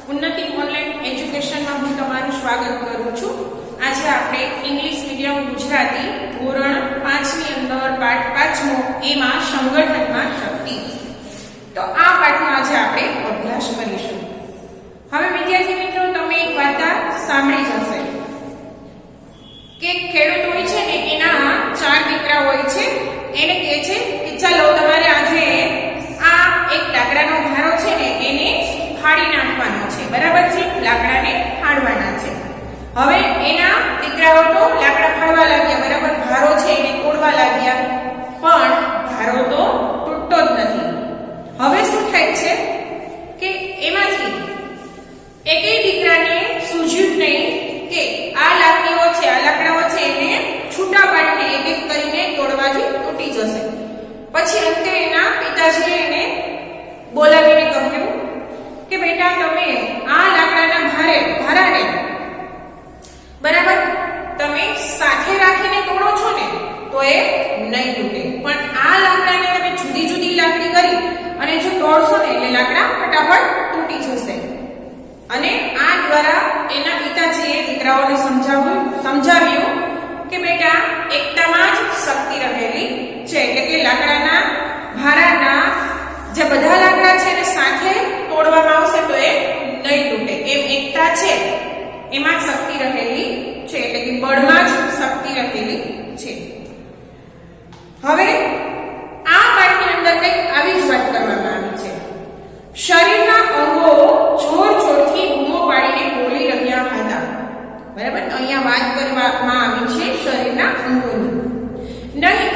ઉન્નતિ ઓનલાઈન એજ્યુકેશનમાં હું તમારું સ્વાગત કરું છું। આજે આપણે ઇંગ્લિશ મીડિયમ ગુજરાતી ધોરણ 5 ની અંદર પાઠ 5મો એમાં સંગઠનમાં શક્તિ, તો આ પાઠમાં આજે આપણે અભ્યાસ કરીશું। હવે વિદ્યાર્થી મિત્રો, તમે એક વાર્તા સાંભળી જશે કે ખેડૂત હોય છે ને, એના 4 દીકરા હોય છે। એને કહે છે કે ચાલો તમારે આજે આ એક લાકડાનો ભારો છે ને એને ફાડી નાખવાનો છે, બરાબર છે? લાકડાને ફાડવાના છે। હવે એના દીકરાઓ તો લાકડા ફાડવા લાગ્યા, બરાબર? ભારો છે એને તોડવા લાગ્યા, પણ ભારો તો તૂટતો જ નથી। હવે શું થાય છે કે એમાંથી એકેય દીકરાને સૂઝ્યું નહીં કે આ લાકડીઓ છે, આ લાકડાઓ છે એને છૂટા પાડીને એક એક કરીને તોડવાથી તૂટી જશે। પછી અંતે એના પિતાજીએ એને બોલાવીને કહ્યું કે બેટા, તમે આ લાકડાના ભારાને બરાબર તમે સાથે રાખીને તોડો છો ને તો એ નહીં તૂટે, પણ આ લાકડાને તમે જુદી જુદી લાકડી કરી અને જો તોડશો ને એટલે લાકડા ફટાફટ તૂટી જશે। અને આ દ્વારા એના પિતાજીએ દીકરાઓને સમજાવ્યું કે બેટા, એકતામાં જ શક્તિ રહેલી છે, એટલે કે લાકડાના ભારાના જે બધા લાકડા છે એને સાથે તોડવામાં આવશે તો એ નહીં તૂટે, એમ એકતા છે એમાં શક્તિ રહેલી છે, એટલે કે બળમાં જ શક્તિ રહેલી છે। હવે આ પાઠની અંદર કંઈક આવી જ વાત કરવામાં આવી છે। શરીરના અંગો જોર જોરથી બૂમો પાડીને બોલી રહ્યા હતા, બરાબર? તો અહીંયા વાત કરવામાં આવી છે શરીરના અંગોની। નહીં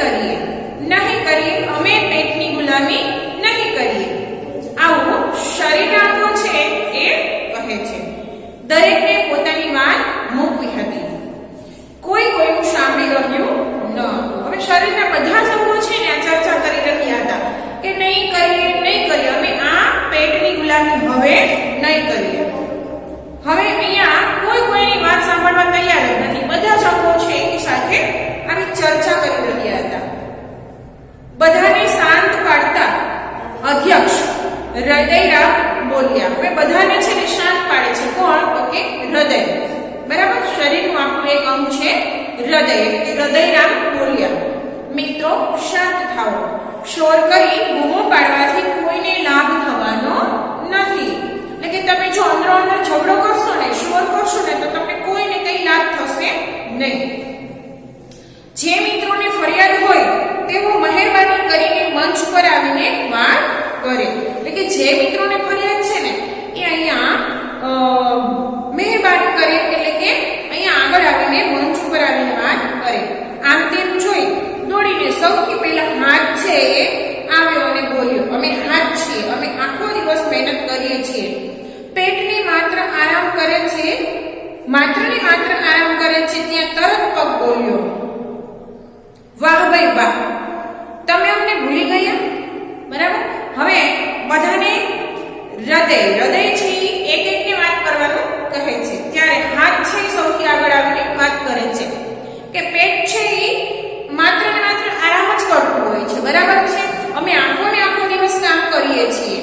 કરીએ અમે પેટની ગુલામી નહીં કરીએ, આવું શરીરના અંગો છે એ કહે છે। દરેકને પોતાની વાત મૂકવી હતી, કોઈનું સાંભળી રહ્યું ન હતું। હવે શરીરના બધા જ અંગો છે ને આ ચર્ચા કરી રહ્યા હતા કે નહીં કરીએ અમે આ પેટની ગુલામી હવે નહીં કરીએ। હવે અહીંયા કોઈની વાત સાંભળવા તૈયાર જ નથી, બધા જ અંગો છે એની સાથે આવી ચર્ચા કરી રહ્યા હતા। બધાને શાંત પાડતા અધ્યક્ષ હૃદયરામ બોલ્યા। હવે બધાને છે ને શાંત પાડે છે કોણ? તો કે હૃદય, બરાબર? શરીરનું આપણું એક અંગ છે હૃદય, એટલે કે હૃદયરામ બોલ્યા, મિત્રો શાંત થાઓ, શોર કરી બૂમો પાડવાથી કોઈને લાભ થવાનો નથી। એટલે કે તમે જો અંદરો અંદર ઝઘડો કરશો ને, શોર કરશો ને, તો તમને કોઈને કઈ લાભ થશે નહીં। જે મિત્રોને ફરિયાદ હોય તેઓ મહેરબાની કરીને મંચ પર આવીને વાત કરે, એટલે કે જે મિત્રોને ફરિયાદ છે ને એ અહીંયા મહેરબાની કરે, એટલે કે અહીંયા આગળ આવીને મંચ ઉપર આવીને વાત કરે। આમ તેમ જોઈ દોડીને સૌથી પહેલા હાથ છે એ આવ્યો અને બોલ્યો, અમે હાથ છીએ, અમે આખો દિવસ મહેનત કરીએ છીએ, પેટને માત્ર આરામ કરે છે, માત્ર ને માત્ર આરામ કરે છે। ત્યાં તરત પગ બોલ્યો, વાહ ભાઈ વાહ, તમે અમને ભૂલી ગયા, બરાબર? હવે બધાને હૃદય છે એક એકને વાત કરવાનું કહે છે, ત્યારે હાથ છે સૌથી આગળ આવીને વાત કરે છે કે પેટ છે એ માત્ર ને માત્ર આરામ જ કરતું હોય છે, બરાબર છે? અમે આખો દિવસ કામ કરીએ છીએ।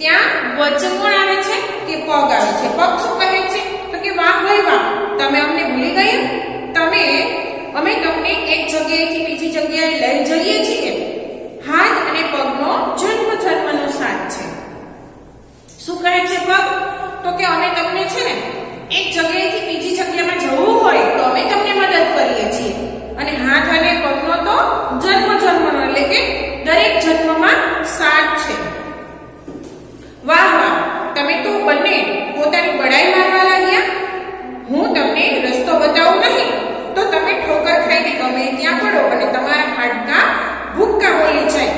ત્યાં વચ્ચે કોણ આવે છે? કે પગ આવે છે। પગ શું કહે છે? તો કે વાહ ભાઈ વાહ, તમે અમને ભૂલી ગયા, અમે તમને એક જગ્યાએથી બીજી જગ્યાએ લઈ જઈએ છીએ। હાથ અને પગનો જન્મનો સાથ છે। શું કહે છે પગ? તો કે અમે તમને છે ને એક જગ્યાએથી બીજી જગ્યામાં જવું હોય તો અમે તમને મદદ કરીએ છીએ, અને હાથ અને પગનો તો જન્મનો એટલે કે દરેક જન્મમાં સાથ છે। વાહ વાહ, તમે તો બંને પોતાની બડાઈ મારવા લાગ્યા। હું તમને રસ્તો બતાવું નહીં તો તમે ઠોકર ખાઈને ગમે ત્યાં પડો અને તમારા હાડકાં ભૂક્કા બોલી જાય,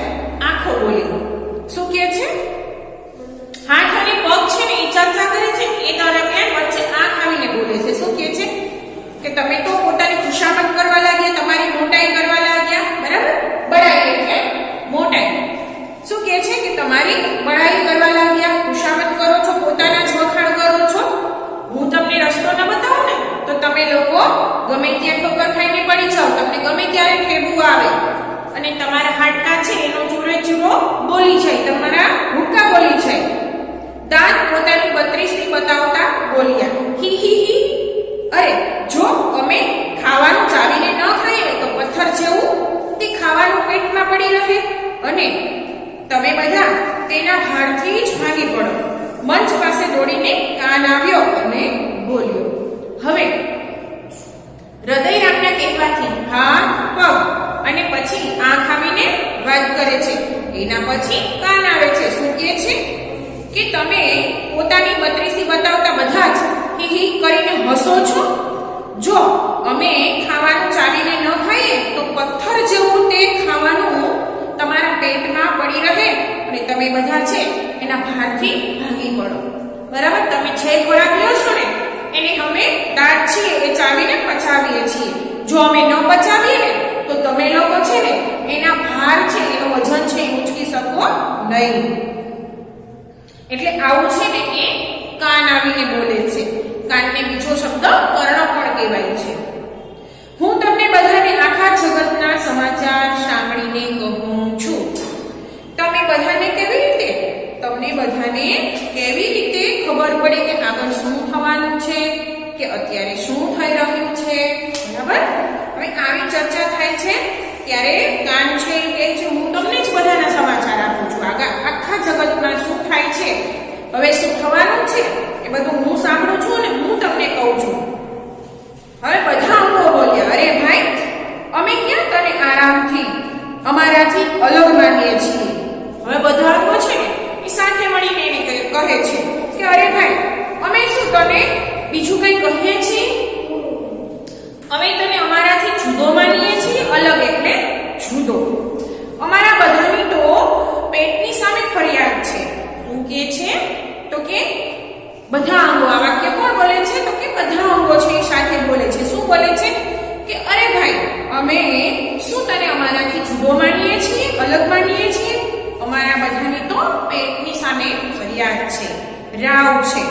આંખો બોલી। શું કહે છે? હાથ અને પગ છે ને એ ચર્ચા કરે છે, એ દરમિયાન વચ્ચે આંખ આવીને બોલે છે। શું કહે છે કે તમે તો પોતાની ખુશામત કરવા લાગ્યા, તમારી મોટાઈ કરવા લાગ્યા, બરાબર? બડાઈ એટલે મોટાઈ। શું કહે છે કે તમારી બડાઈ કરવા લાગ્યા, ખુશામત કરો છો, પોતાના જ વખાણ કરો છો। હું તમને રસ્તો ન બતાવું ને તો તમે લોકો ગમે ત્યાં ઠોકર ખાઈને પડી જાઓ, તમને ગમે ત્યારે ઠેબુ આવે અને તમારા હાડકા છે એનો ચૂરો બોલી જાય, તમારા ભૂક્કા બોલી જાય। દાંત પોતાની 32 ની બોલ્યા, હી. અરે જો અમે ખાવાનું ચાવીને ન ખાઈએ તો પથ્થર જેવું તે ખાવાનું પેટમાં પડી રહે અને તમે બધા તેના ભારથી જ ભાગી પડો. મંચ પાસે દોડીને કાન આવ્યો અને બોલ્યો. હવે હૃદય આપના કહેવાથી હાથ, પગ અને પછી આંખ આવીને વાત કરે છે. એના પછી કાન આવે છે. શું કહે છે કે તમે પોતાની બત્રીસી બતાવતા બધા જ હી કરીને હસો છો. જો અમે ખાવાનું ચાવીને ન ખાઈએ તો પથ્થર જેવું તે ખાવાનું તમારા પેટમાં પડી રહે અને તમે બધા છે એના ભારથી ભાગી પડો. બરાબર, તમે જે ખોરાક લ્યો છો ને એને અમે દાંત છીએ એ ચાવીને પચાવીએ છીએ. જો અમે ન પચાવીએ ને તો તમે લોકો છે ને એના ભાર છે, એનું વજન છે એ ઉંચકી શકો નહીં. એટલે આવું છે ને એ કાન આવીને બોલે છે. કાનને બીજો શબ્દ કર્ણ પણ કહેવાય છે. હું તમને બધાને આખા જગતના સમાચાર સાંભળીને કહું છું. તમને બધાને કેવી રીતે ખબર પડી કે આગળ શું થવાનું છે, કે અત્યારે શું થઈ રહ્યું છે? બરાબર, હવે આવી ચર્ચા થાય છે ત્યારે કાન છે એ કહે છે હું તમને જ બધાના સમાચાર આપું છું. આખા જગતમાં શું થાય છે, હવે શું થવાનું છે એ બધું હું સાંભળું છું અને હું તમને કહું છું. હવે બધા અંગો બોલ્યા, અરે ભાઈ અમે ક્યાં તને આરામથી અમારાથી અલગ માનીએ છીએ. હવે બધા અંગો છે ને એ સાથે મળીને એને કહે છે કે અરે ભાઈ અમે શું તને બીજું કંઈ કહીએ છીએ? અમે તને અમારાથી જુદો માનીએ છીએ. અલગ એટલે જુદો. અમારા બધાની તો પેટની સામે ફરિયાદ છે. શું કહે છે તો કે બધા અંગો, આ વાક્ય કોણ બોલે છે તો કે બધા અંગો છે એ સાથે બોલે છે. શું બોલે છે કે અરે ભાઈ અમે શું તને અમારાથી જુદો માનીએ છીએ, અલગ માનીએ છીએ? અમારા બધાની તો પેટની સામે ફરિયાદ છે, રાવ છે.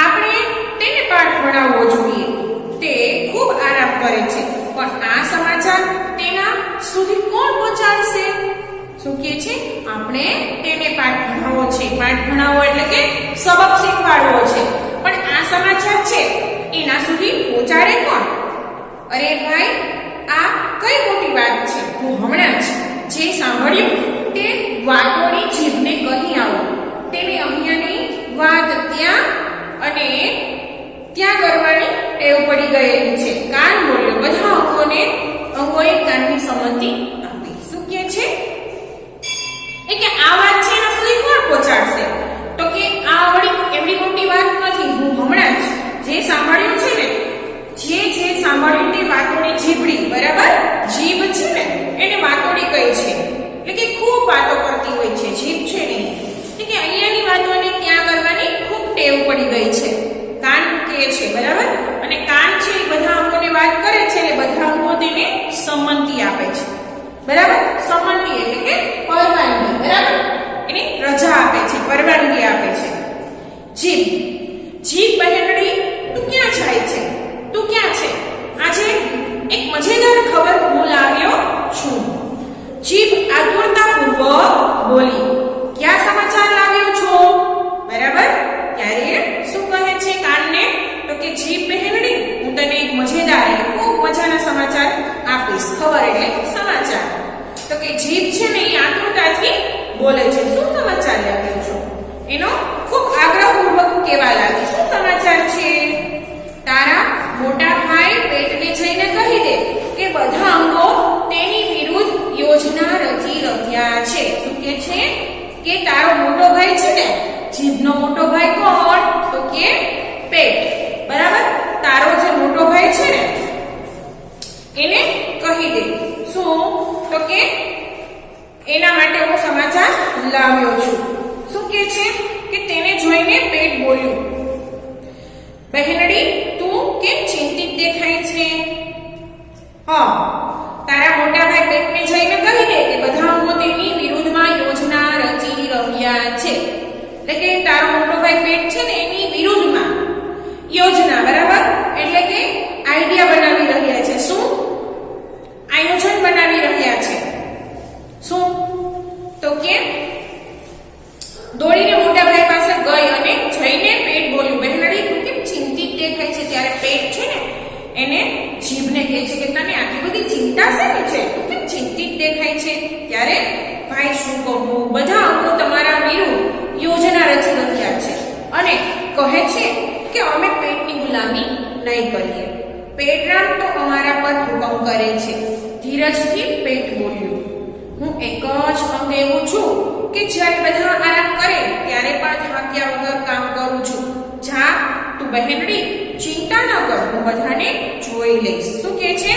આપણે તેને પાઠ ભણાવવો જોઈએ. તે ખૂબ આરામ કરે છે, પણ આ સમાચાર તેના સુધી કોણ પહોંચાડશે? શું કહે છે? આપણે તેને પાઠ ભણાવવો છે. પાઠ ભણાવવો એટલે કે સબક શીખવાડવો છે, પણ આ સમાચાર છે એના સુધી પહોંચાડે કોણ? અરે ભાઈ આ કઈ મોટી વાત છે. હું હમણાં જ જે સાંભળ્યું તે વાતોની જીભને કહી આવું. તેને અહીંયાની વાત ત્યાં અને ત્યાં કરવાની ટેવ પડી ગયેલી છે. કાન બોલ્યો. બધા અંગોએ કાનની સંમતિ આપી. શું કહે છે એ કે આ વાત છે એના સુધી કોણ પહોંચાડશે? તો કે આ વળી એવડી મોટી વાત નથી. હું હમણાં જ જે સાંભળ્યું છે ને, જે સાંભળ્યું તે વાતોની જીભડી. બરાબર, જીભ છે ને એને વાતોડી કહે છે, એટલે કે ખૂબ વાતો કરતી હોય છે જીભ છે ને. એટલે કે અહીંયાની વાતોને ત્યાં કરવાની ખૂબ ટેવ પડી ગઈ છે. કાન કહે છે. બરાબર, અને કાન છે એ બધા અંગોને વાત કરે છે અને બધા અંગો તેને સંમતિ આપે છે. બરાબર, સંમતિ એટલે કે પરવાનગી. બરાબર, એને રજા આપે છે, પરવાનગી આપે છે. જીભ બહેનડી તું ક્યાં જાય છે? તું ક્યાં છે? આજે એક મજેદાર ખબર હું લાવ્યો છું. જીભ આતુરતાપૂર્વક બોલી. ક્યાં સમાચાર લાવ્યો છો? બરાબર, ત્યારે શું કહે છે કાનને તો કે જીભ બહેનડી હું તને એક મજેદાર એટલે ખૂબ મજાના સમાચાર આપીશ. ખબર એટલે સમાચાર. તો કે જીભ છે ને એ આતુરતાથી બોલે છે. શું સમાચાર લાવ્યો છો? એનો ખૂબ આગ્રહપૂર્વક કહેવા લાગી. શું સમાચાર છે? તારા મોટા ભાઈ પેટને જઈને કહી દે કે બધા અંગો તેની વિરુદ્ધ યોજના રચી રહ્યા છે. શું કહે છે કે તારો મોટો ભાઈ છે ને, જીભનો મોટો ભાઈ કોણ તો કે પેટ. બરાબર, તારો જે મોટો ભાઈ છે ને એને કહી દે. શું તો કે એના માટે હું સમાચાર લાવ્યો છું. શું કહે છે કે તેને જોઈને પેટ બોલ્યું, બહેનડી તું કેમ ચિંતિત દેખાય છે? હા, તારા મોટા ભાઈ પેટને જઈને કહી દે કે બધા અંગો તેની વિરુદ્ધમાં યોજના રચી રહ્યા છે. એટલે કે તારો મોટો ભાઈ પેટ છે ને એની વિરુદ્ધમાં યોજના. બરાબર, એટલે કે આઈડિયા બનાવી રહ્યા છે. શું આયોજન બનાવી રહ્યા છે? શું તો કે દોડીને મોટા ભાઈ પાસે ગઈ અને જઈને પેટ બોલ્યું, બહેનડી તું છે કે તને આટલી બધી ચિંતા શેની છે, તું કેમ ચિંતિત દેખાય છે? ત્યારે ભાઈ શું કહું, બધા અંગો તમારા વિરુદ્ધ યોજના રચી રહ્યા છે અને કહે છે કે અમે પેટની ગુલામી નહીં કરીએ. પેટરામ તો અમારા પર હુકમ કરે છે. ધીરજથી પેટ બોલ્યું. હું એક જ અંગ એવું છું કે જ્યારે બધા આરામ કરે ત્યારે પણ થાક્યા વગર કામ કરું છું. જા તું બહેનડી ચિંતા ન કર, હું બધાને જોઈ લઈશ. શું કહે છે?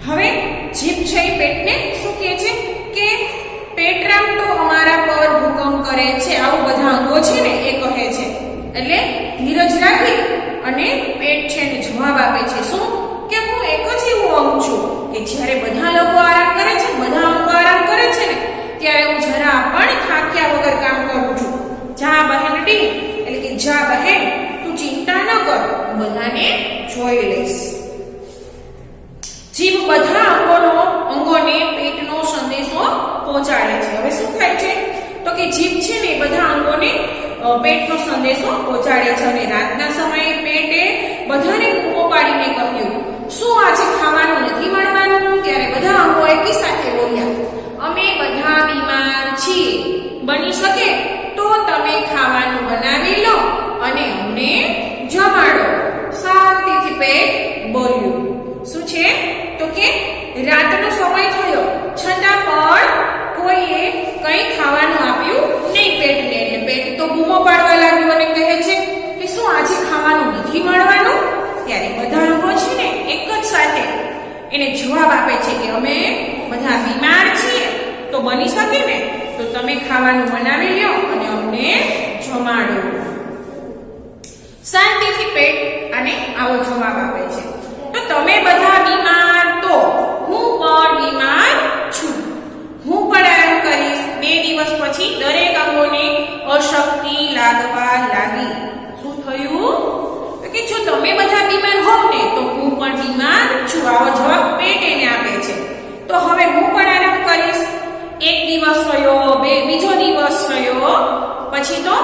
હવે જીભ છે પેટને શું કહે છે કે પેટરામ તો અમારા પર હુકમ કરે છે. આવું બધા અંગો છે ને એ કહે છે. એટલે ધીરજ રાખી અને પેટ છે ને જવાબ આપે છે. શું કે હું એક જ એવું અંગ છું કે જ્યારે બધા લોકો આરામ કરે છે, બધા અંગો આરામ કરે છે ને ત્યારે હું જરા પણ થાક્યા વગર કામ કરું છું. જા બહેનડી એટલે કે જા બહેન તું ચિંતા ન કર, હું બધાને જોઈ લઈશ. જીભ બધા અંગોને પેટનો સંદેશો પહોંચાડે છે. હવે શું થાય છે તો કે જીભ છે ને બધા અંગોને પેટનો સંદેશો પહોંચાડે છે અને રાતના સમયે પેટે બધાને બૂમો પાડીને કહ્યું, શું આજે ખાવાનું નથી મળવાનું? ત્યારે બધા અંગો એકી સાથે બોલ્યા, અમે બધા બીમાર છીએ. બની શકે તો તમે ખાવાનું બનાવી લો અને અમને જમાડો. શાંતિથી પેટ બોલ્યું. શું છે તો કે રાતનો સમય થયો છતાં પણ કોઈએ કંઈ ખાવાનું આપ્યું નહીં પેટને. એટલે પેટ તો બૂમો પાડવા લાગ્યું અને કહે છે કે શું આજે ખાવાનું નથી મળવાનું? ત્યારે બધા લોકો છે ને એક જ સાથે એને જવાબ આપે છે કે અમે બધા બીમાર છીએ, તો બની શકે ને તો તમે ખાવાનું બનાવી લો અને અમને જમાડો. શાંતિથી પેટ અને આવો જવાબ આપે છે. તો તમે બધા બીમાર તો હું પણ બીમાર છું. હું પણ આરામ કરીશ. 2 દિવસ પછી દરેક અંગોને અશક્તિ લાગવા લાગી. શું થયું તો કે જો તમે બધા બીમાર હોવ ને તો હું પણ બીમાર છું. આવો જવાબ પેટ એને આપે છે. તો હવે હું પણ આરામ કરીશ. 1 દિવસ થયો, બીજો દિવસ થયો, પછી તો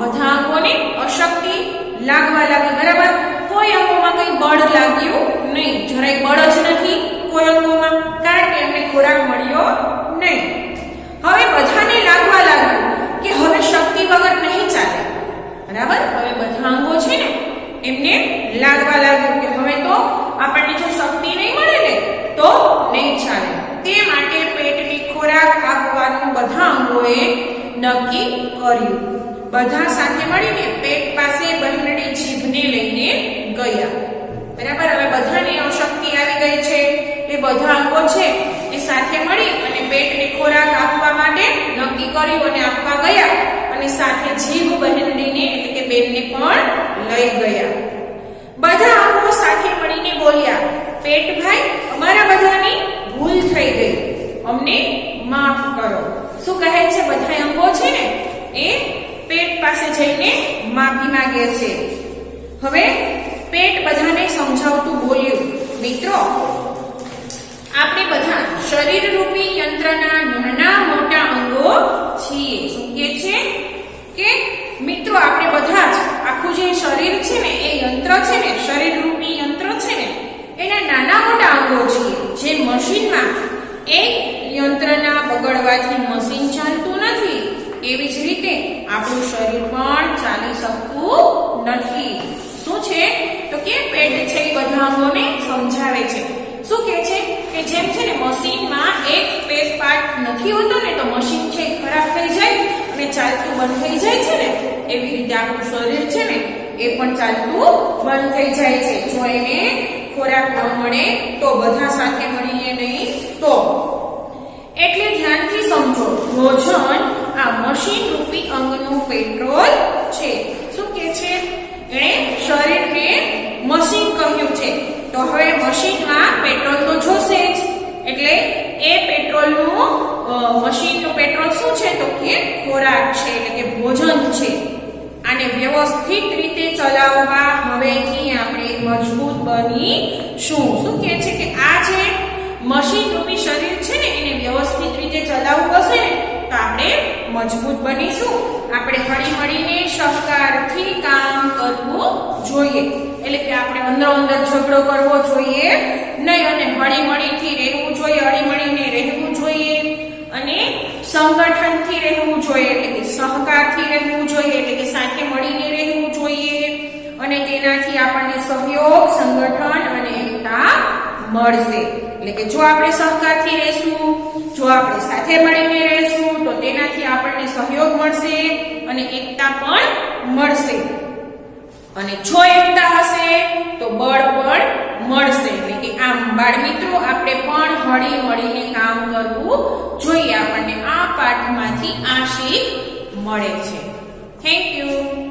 બધા અંગોને અશક્તિ લાગવા લાગી. બરાબર, કોઈ અંગોમાં કઈ બળ લાગ્યું નહીં. જરાય બળ જ નથી કોઈ અંગોમાં, કારણ કે એમને ખોરાક મળ્યો નહીં. હવે બધાને લાગવા લાગ્યું કે હવે શક્તિ વગર નહીં ચાલે. બરાબર, હવે બધા અંગો છે ને એમને લાગવા લાગ્યું કે હવે તો આપણને જો શક્તિ નહીં મળે ને તો નહીં ચાલે. તે માટે પેટને ખોરાક આપવાનું બધા અંગોએ નક્કી કર્યું. બધા સાથે મળીને પેટ પાસે બહેનડી જીભને લઈને ગયા. બરાબર, હવે બધાને અશક્તિ આવી ગઈ છે. એ બધા અંગો છે એ સાથે મળી અને પેટને ખોરાક આપવા માટે નક્કી કર્યું અને આપવા ગયા અને સાથે જીભ બહેનડીને એટલે કે બેનને પણ લઈ ગયા. બધા અંગો સાથે મળીને બોલ્યા, પેટભાઈ અમારા બધાની ભૂલ થઈ ગઈ, અમને માફ કરો. શું કહે છે? બધા અંગો છે ને એ પેટ પાસે જઈને માફી માંગે છે. હવે પેટ બધાને સમજાવતું બોલ્યું, મિત્રો આપણે બધા શરીર રૂપી યંત્રના નાના મોટા અંગો છીએ. શું કહે છે કે મિત્રો આપણે બધા જ આખું જે શરીર છે ને એ યંત્ર છે ને, શરીર રૂપી યંત્ર છે ને એના નાના મોટા અંગો છીએ. જે મશીનમાં એક યંત્રના બગડવાથી મશીન ચાલતું નથી, એવી જ રીતે આપણું શરીર પણ ચાલી શકતું નથી. શું છે તો કે પેટ છે એ બધા અંગોને સમજાવે છે. શું કહે છે કે જેમ છે ને મશીનમાં એક સ્પેસ પાર્ટ નથી હોતો ને તો મશીન છે ખરાબ થઈ જાય અને ચાલતું બંધ થઈ જાય છે ને, એવી રીતે આપણું શરીર છે ને એ પણ ચાલતું બંધ થઈ જાય છે. જો એને ખોરાક ન મળે તો બધા સાથે મળીને નહીં તો. એટલે ધ્યાનથી સમજો, ભોજન આ મશીન રૂપી અંગનું પેટ્રોલ છે. શું કહે છે? એણે શરીરને મશીન કહ્યું છે. તો હવે મશીનમાં પેટ્રોલ તો જોશે જ, એટલે એ પેટ્રોલનું મશીનનું પેટ્રોલ શું છે તો કે ખોરાક છે, એટલે કે ભોજન છે. આને વ્યવસ્થિત રીતે ચલાવવા હવેથી આપણે મજબૂત બનીશું. શું કહે છે કે આ જે મશીન રૂપી શરીર છે ને એને વ્યવસ્થિત રીતે ચલાવવું હશે ને તો આપણે મજબૂત બનીશું. આપણે હળી મળીને સહકારથી કામ કરવું જોઈએ. એટલે કે આપણે અંદર ઝઘડો કરવો જોઈએ નહીં અને હળી મળીથી રહેવું જોઈએ, હળી મળીને રહેવું જોઈએ અને સંગઠનથી રહેવું જોઈએ, એટલે કે સહકારથી રહેવું જોઈએ, એટલે કે સાથે મળીને રહેવું જોઈએ અને તેનાથી આપણને સહયોગ, સંગઠન અને એકતા મળશે. એટલે કે જો આપણે સહકારથી રહેશું, જો આપણે સાથે મળીને રહેશું તો તેનાથી આપણને સહયોગ મળશે અને એકતા પણ મળશે. અને જો એકતા હશે તો બળ પણ મળશે. એટલે કે આમ બાળ મિત્રો આપણે પણ હળી મળીને કામ કરવું જોઈએ. આપણને આ પાઠમાંથી આ શીખ મળે છે. Thank you.